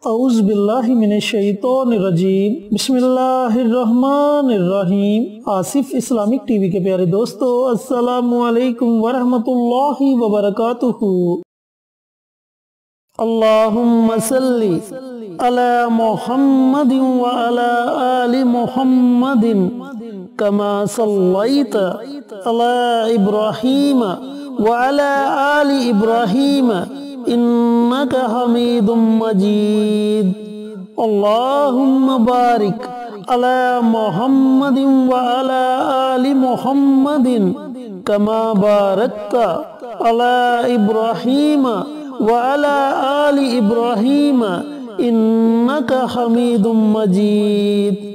اعوذ باللہ من الشیطان الرجیم بسم اللہ الرحمن الرحیم۔ آصف اسلامک ٹی وی کے پیارے دوستو، السلام علیکم ورحمۃ اللہ وبرکاتہ۔ اللہم صلی علی محمد وعلی آل محمد کما صلیت علی ابراہیم وعلی آل ابراہیم انک حمید مجید۔ اللہم بارک علی محمد وعلی آل محمد کما بارکت علی ابراہیم وعلی آل ابراہیم انک حمید مجید۔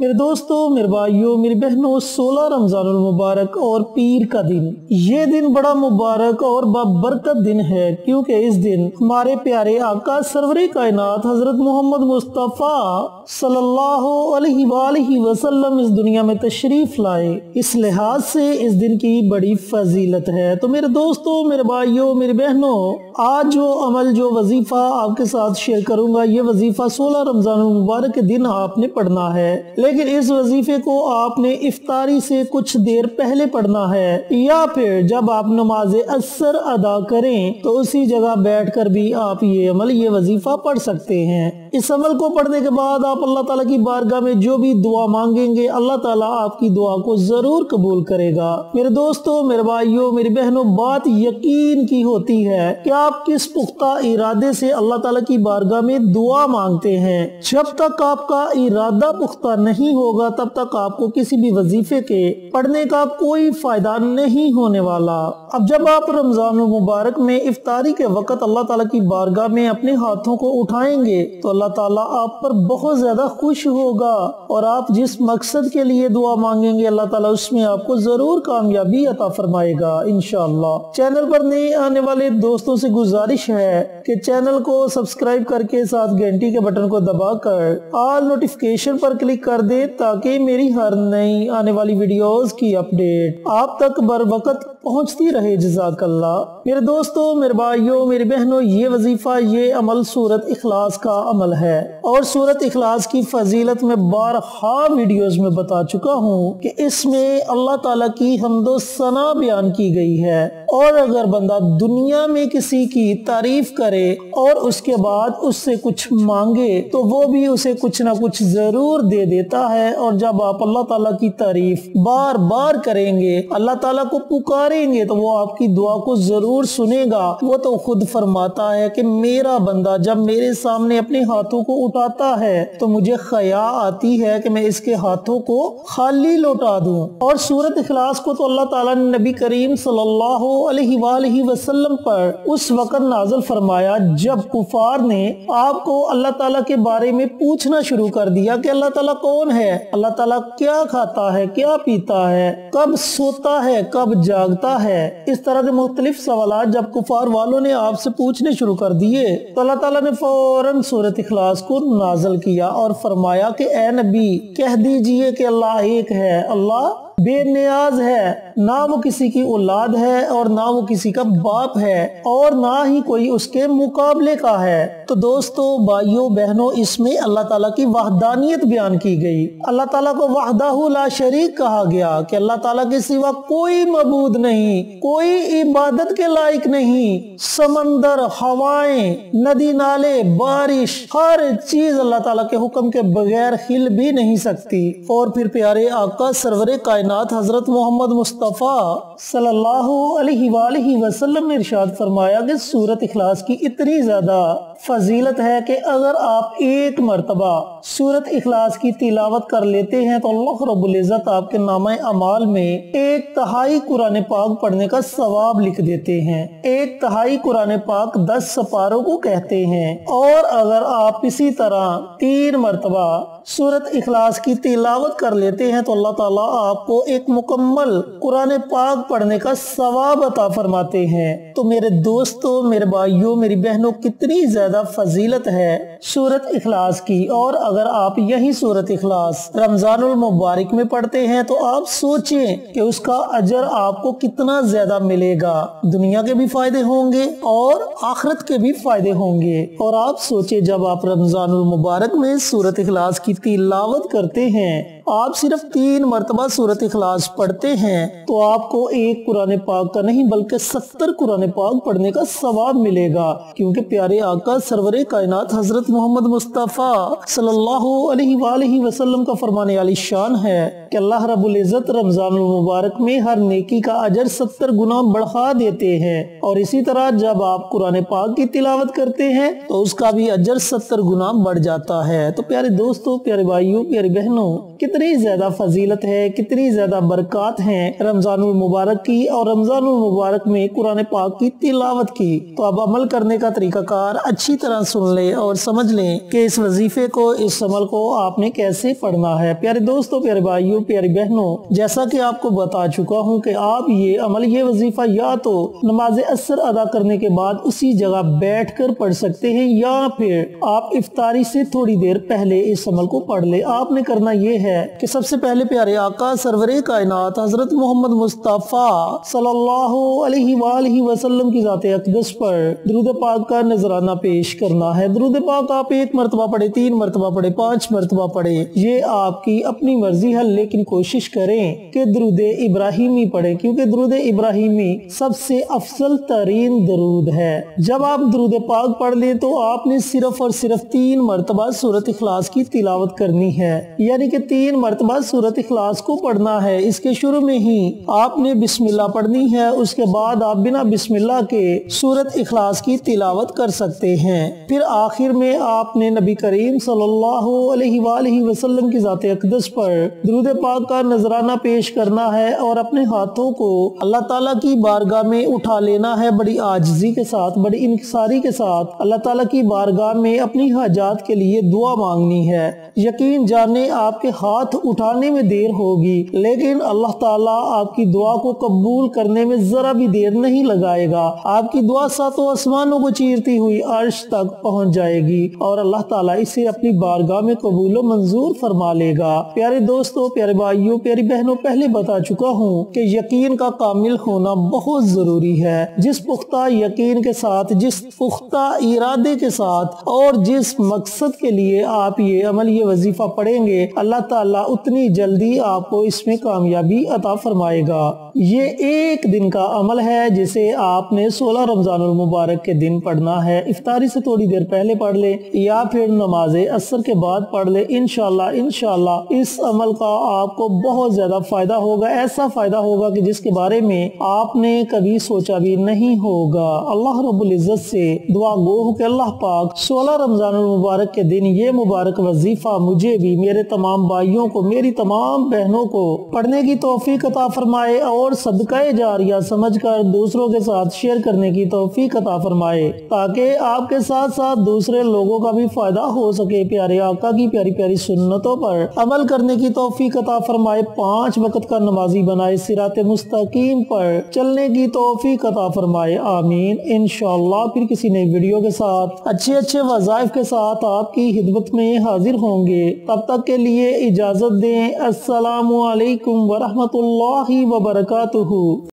میرے دوستو، میرے بھائیوں، میری بہنوں، 16 رمضان المبارک اور پیر کا دن، یہ دن بڑا مبارک اور بابرکت دن ہے، کیونکہ اس دن ہمارے پیارے آقا سرور کائنات حضرت محمد مصطفیٰ صلی اللہ علیہ وآلہ وسلم اس دنیا میں تشریف لائے۔ اس لحاظ سے اس دن کی بڑی فضیلت ہے۔ تو میرے دوستو، میرے بھائیوں، میری بہنوں، آج جو عمل، جو وظیفہ آپ کے ساتھ شیئر کروں گا، یہ وظیفہ 16 رمضان المبارک کے دن آپ نے پڑھنا ہے، لیکن اس وظیفے کو آپ نے افطاری سے کچھ دیر پہلے پڑھنا ہے، یا پھر جب آپ نماز عصر ادا کریں تو اسی جگہ بیٹھ کر بھی آپ یہ عمل، یہ وظیفہ پڑھ سکتے ہیں۔ اس عمل کو پڑھنے کے بعد آپ اللہ تعالیٰ کی بارگاہ میں جو بھی دعا مانگیں گے، اللہ تعالیٰ آپ کی دعا کو ضرور قبول کرے گا۔ میرے دوستو، میرے بھائیوں، میری بہنوں، بات یقین کی ہوتی ہے کہ آپ کس پختہ ارادے سے اللہ تعالیٰ کی بارگاہ میں دعا مانگتے ہیں۔ جب تک آپ کا ارادہ پختہ نہیں ہوگا، تب تک آپ کو کسی بھی وظیفے کے پڑھنے کا کوئی فائدہ نہیں ہونے والا۔ اب جب آپ رمضان المبارک میں افطاری کے وقت اللہ تعالیٰ کی بارگاہ میں اپنے ہاتھوں کو اٹھائیں گے تو اللہ تعالیٰ آپ پر بہت زیادہ خوش ہوگا، اور آپ جس مقصد کے لیے دعا مانگیں گے، اللہ تعالیٰ اس میں آپ کو ضرور کامیابی عطا فرمائے گا انشاءاللہ۔ چینل پر نئے آنے والے دوستوں سے گزارش ہے کہ چینل کو سبسکرائب کر کے ساتھ گھنٹی کے بٹن کو دبا کر آل نوٹیفیکیشن پر کلک کر دیں، تاکہ میری ہر نئی آنے والی ویڈیوز کی اپڈیٹ آپ تک بر وقت پہنچتی رہے۔ جزاک اللہ۔ میرے دوستو، میرے بھائیوں، میری بہنوں، یہ وظیفہ، یہ عمل سورت اخلاص کا عمل ہے، اور سورت اخلاص کی فضیلت میں بارہا ویڈیوز میں بتا چکا ہوں کہ اس میں اللہ تعالیٰ کی حمد و ثنا بیان کی گئی ہے، اور اگر بندہ دنیا میں کسی کی تعریف کرے اور اس کے بعد اس سے کچھ مانگے تو وہ بھی اسے کچھ نہ کچھ ضرور دے دیتا ہے۔ اور جب آپ اللہ تعالیٰ کی تعریف بار بار کریں گے، اللہ تعالیٰ کو پکاریں گے، تو وہ آپ کی دعا کو ضرور سنے گا۔ وہ تو خود فرماتا ہے کہ میرا بندہ جب میرے سامنے اپنے ہاتھوں کو اٹھاتا ہے تو مجھے خیا آتی ہے کہ میں اس کے ہاتھوں کو خالی لوٹا دوں۔ اور سورت اخلاص کو تو اللہ تعالیٰ نے نبی کریم صلی اللہ علیہ وآلہ وسلم پر اس وقت نازل فرمایا جب کفار نے آپ کو اللہ تعالیٰ کے بارے میں پوچھنا شروع کر دیا کہ اللہ تعالیٰ کون ہے، اللہ تعالیٰ کیا کھاتا ہے، کیا پیتا ہے، کب سوتا ہے، کب جاگتا ہے۔ اس طرح کے مختلف سوالات جب کفار والوں نے آپ سے پوچھنے شروع کر دیے تو اللہ تعالیٰ نے فوراً سورت اخلاص کو نازل کیا اور فرمایا کہ اے نبی، کہہ دیجئے کہ اللہ ایک ہے، اللہ بے نیاز ہے، نہ وہ کسی کی اولاد ہے اور نہ وہ کسی کا باپ ہے، اور نہ ہی کوئی اس کے مقابلے کا ہے۔ تو دوستو، بھائیوں، بہنوں، اس میں اللہ تعالیٰ کی وحدانیت بیان کی گئی۔ اللہ تعالیٰ کو وحدہ لا شریک کہا گیا کہ اللہ تعالیٰ کے سوا کوئی معبود نہیں، کوئی عبادت کے لائق نہیں۔ سمندر، ہوائیں، ندی نالے، بارش، ہر چیز اللہ تعالیٰ کے حکم کے بغیر ہل بھی نہیں سکتی۔ اور پھر پیارے آقا سرور کائنات حضرت محمد مصطفیٰ صلی اللہ علیہ وآلہ وسلم نے ارشاد فرمایا کہ سورت اخلاص کی اتنی زیادہ فضیلت ہے کہ اگر آپ ایک مرتبہ سورت اخلاص کی تلاوت کر لیتے ہیں تو اللہ رب العزت آپ کے نامہ اعمال میں 1/3 قرآن پاک پڑھنے کا ثواب لکھ دیتے ہیں۔ 1/3 قرآن پاک 10 سپاروں کو کہتے ہیں، اور اگر آپ اسی طرح 3 مرتبہ سورت اخلاص کی تلاوت کر لیتے ہیں تو اللہ تعالیٰ آپ کو ایک مکمل قرآن پاک پڑھنے کا ثواب عطا فرماتے ہیں۔ تو میرے دوستو، میرے بھائیوں، میری بہنوں، کتنی زیادہ زیادہ فضیلت ہے سورۃ اخلاص کی، اور اگر آپ یہی سورۃ اخلاص رمضان المبارک میں پڑھتے ہیں تو آپ سوچیں کہ اس کا اجر آپ کو کتنا زیادہ ملے گا، دنیا کے بھی فائدے ہوں گے اور آخرت کے بھی فائدے ہوں گے۔ اور آپ سوچیں جب آپ رمضان المبارک میں سورۃ اخلاص کی تلاوت کرتے ہیں، آپ صرف 3 مرتبہ سورۃ اخلاص پڑھتے ہیں تو آپ کو ایک قرآن پاک کا نہیں بلکہ 70 قرآن پاک پڑھنے کا ثواب ملے گا، کیونکہ پیارے آقا سرور کائنات حضرت محمد مصطفیٰ صلی اللہ علیہ وآلہ وسلم کا فرمان عالی شان ہے کہ اللہ رب العزت رمضان المبارک میں ہر نیکی کا اجر 70 گنا بڑھا دیتے ہیں، اور اسی طرح جب آپ قرآن پاک کی تلاوت کرتے ہیں تو اس کا بھی اجر 70 گنا بڑھ جاتا ہے۔ تو پیارے دوستو، پیارے بھائیوں، پیاری بہنوں، کتنی زیادہ فضیلت ہے، کتنی زیادہ برکات ہیں رمضان المبارک کی، اور رمضان المبارک میں قرآن پاک کی تلاوت کی۔ تو اب عمل کرنے کا طریقہ کار اچھی طرح سن لیں اور سمجھ لیں کہ اس وظیفے کو، اس عمل کو آپ نے کیسے پڑھنا ہے۔ پیارے دوستو، پیارے بھائیوں، پیاری بہنوں، جیسا کہ آپ کو بتا چکا ہوں کہ آپ یہ عمل، یہ وظیفہ یا تو نماز عصر ادا کرنے کے بعد اسی جگہ بیٹھ کر پڑھ سکتے ہیں، یا پھر آپ افطاری سے تھوڑی دیر پہلے اس عمل کو پڑھ لیں۔ آپ نے کرنا یہ ہے کہ سب سے پہلے پیارے آقا سرور کائنات حضرت محمد مصطفیٰ صلی اللہ علیہ وآلہ وسلم کی ذات اقدس پر درود پاک کا نذرانہ پیش کرنا ہے۔ درود پاک آپ 1 مرتبہ پڑھے، 3 مرتبہ پڑھے، 5 مرتبہ پڑھے، یہ آپ کی اپنی مرضی ہے، لیکن کوشش کریں کہ درود ابراہیمی پڑھیں، کیونکہ درود ابراہیمی سب سے افضل ترین درود ہے۔ جب آپ درود پاک پڑھ لیں تو آپ نے صرف اور صرف 3 مرتبہ سورۃ اخلاص کی تلاوت کرنی ہے، یعنی کہ 3 مرتبہ سورۃ اخلاص کو پڑھنا ہے۔ اس کے شروع میں ہی آپ نے بسم اللہ پڑھنی ہے، اس کے بعد آپ بنا بسم اللہ کے سورۃ اخلاص کی تلاوت کر سکتے ہیں، پھر آخر میں آپ نے نبی کریم صلی اللہ علیہ وآلہ وسلم کی ذات اقدس پر درود پاک کا نذرانہ پیش کرنا ہے، اور اپنے ہاتھوں کو اللہ تعالیٰ کی بارگاہ میں اٹھا لینا ہے، بڑی عاجزی کے ساتھ، بڑی انکساری کے ساتھ اللہ تعالیٰ کی بارگاہ میں اپنی حاجات کے لیے دعا مانگنی ہے۔ یقین جانے آپ کے ہاتھ اٹھانے میں دیر ہوگی، لیکن اللہ تعالیٰ آپ کی دعا کو قبول کرنے میں ذرا بھی دیر نہیں لگائے گا۔ آپ کی دعا 7 آسمانوں کو چیرتی ہوئی عرش تک پہنچ جائے گی، اور اللہ تعالیٰ اسے اپنی بارگاہ میں قبول و منظور فرما لے گا۔ پیارے دوستو، پیارے بھائیوں، پیاری بہنوں، پہلے بتا چکا ہوں کہ یقین کا کامل ہونا بہت ضروری ہے۔ جس پختہ یقین کے ساتھ، جس پختہ ارادے کے ساتھ، اور جس مقصد کے لیے آپ یہ عمل، یہ وظیفہ پڑھیں گے، اللہ تعالیٰ اتنی جلدی آپ کو اس میں کامیابی عطا فرمائے گا۔ یہ ایک دن کا عمل ہے جسے آپ نے 16 رمضان المبارک کے دن پڑھنا ہے۔ افطاری سے تھوڑی دیر پہلے پڑھ لے یا پھر نماز عصر کے بعد پڑھ لے، انشاءاللہ اس عمل کا آپ کو بہت زیادہ فائدہ ہوگا، ایسا فائدہ ہوگا کہ جس کے بارے میں آپ نے کبھی سوچا بھی نہیں ہوگا۔ اللہ رب العزت سے دعا گو ہوں کہ اللہ پاک 16 رمضان المبارک کے دن یہ مبارک وظیفہ مجھے بھی، میرے تمام بھائیوں کو، میری تمام بہنوں کو پڑھنے کی توفیق عطا فرمائے، اور صدقہ جاریہ سمجھ کر دوسروں کے ساتھ شیئر کرنے کی توفیق عطا فرمائے، تاکہ آپ کے ساتھ ساتھ دوسرے لوگوں کا بھی فائدہ ہو سکے۔ پیارے آقا کی پیاری پیاری سنتوں پر عمل کرنے کی توفیق عطا فرمائے، 5 وقت کا نمازی بنائے، صراط مستقیم پر چلنے کی توفیق عطا فرمائے، آمین۔ انشاءاللہ پھر کسی نئی ویڈیو کے ساتھ، اچھے وظائف کے ساتھ آپ کی خدمت میں حاضر ہوں گے۔ تب تک کے لیے اجازت دیں۔ السلام علیکم ورحمۃ اللہ وبرکاتہ۔